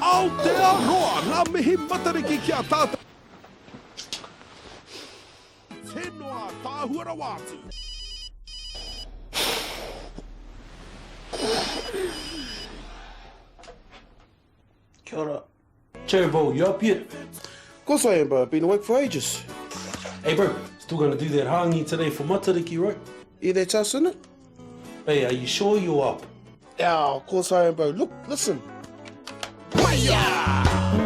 Aotearoa, ngā mihi matariki ki a tātou. Tēnoa tāhuara wātu. Kia ora. Cherry Bowl, you up yet? Of course I am, bro. I've been awake for ages. Hey, bro, still gonna do that hangi today for Matariki, right? Yeah, that's us, isn't it? Hey, are you sure you're up? Yeah, of course I am, bro. Look, listen.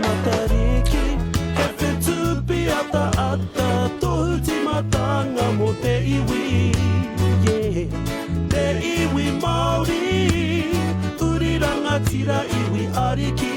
Matariki, he whetu piata ata, tohu timatanga mo te iwi. Yeah, te iwi Māori, uriranga tira iwi ariki.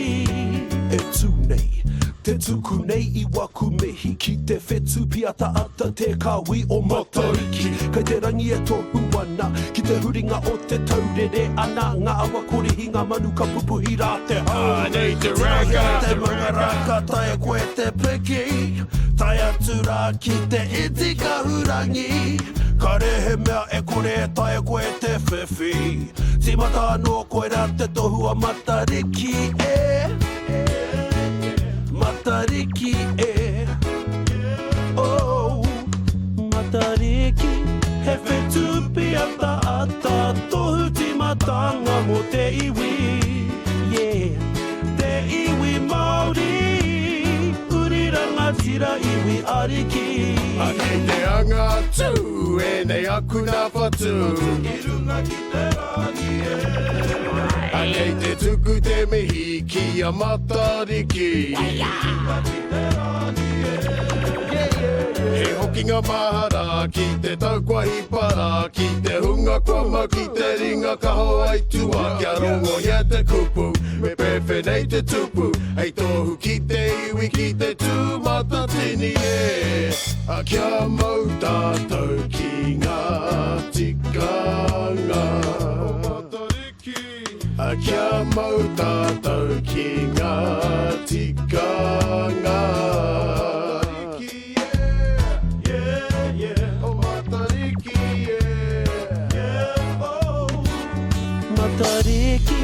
E tū nei, te tuku nei I waku mehi ki te whetu piata ata te kawi o Matariki. Kei te rangi e tohu ana, ki te huringa o te taurere ana, ngā awa korihi ngā manu ka pupuhi rā te hau. Nei te raka, Te mga raka, tai koe te piki, tai atu rā ki te iti ka hurangi. Ka rehe mea e kore e tai koe te whiwhi, timata anō koe rā te tohu a Matariki Matariki Oh, Matariki, he whetu piata ata, tohu timatanga mo te iwi. Yeah, te iwi Māori, uriranga tira iwi ariki. A kei te anga tū, e nei aku nā whatu. I runga ki te rangi A kei te tuku te mihi ki a Matariki. He hoki ngā mahara ki te taukwahi para, ki te hunga koma, ki te ringa kaho ai tua. Kia rongo ia te kupu, me pewhi nei te tupu. Hei tohu ki te iwi, ki te tūmata tini e. A kia mau tātou ki ngā tikanga. A kia mau tātou ki ngā tikanga. Matariki,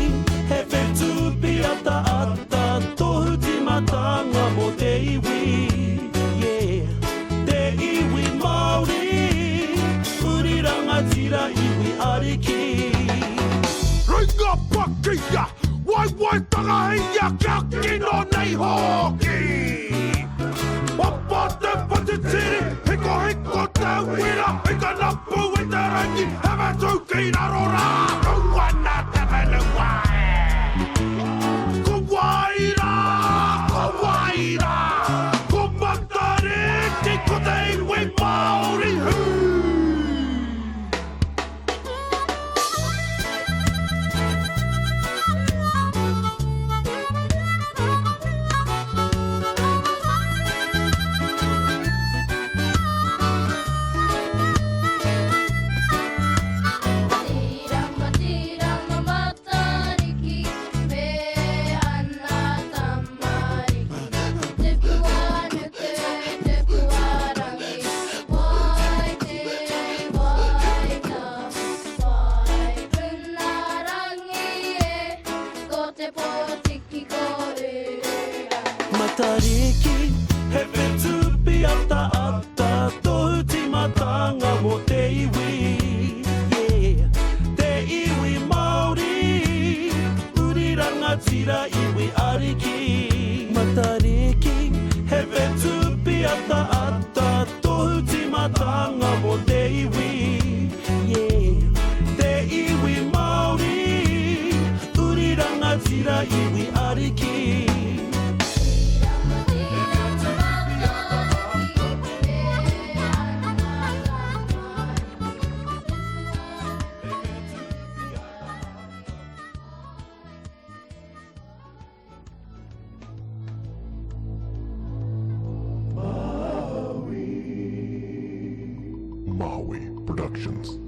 he whetu piata ata, tohu timatanga mo te iwi. Yeah, te iwi Māori, uriranga tira iwi ariki. Ringa pakia, wai tangahia kia kino nei hoki. Wapa te patitiri, hiko te wira, hika napu i te rangi, hewe tū ki raro rā, ruana te mene wae. Ko waira, ko Matariki, ko te iwi Māori hu. Tiranga Matariki, me ana tamariki. Te puana te puarangi, wai ta, wai punarangi e, ko te potiki ko urangi. Matariki, he whetu piata ata, tohu timatanga mo te iwi. Yeah, te iwi Māori, uriranga tira iwi ariki. Matariki, he whetu piata ata, tohu timatanga mo te iwi. Yeah, te iwi Māori, uriranga tira iwi ariki. Maui Productions.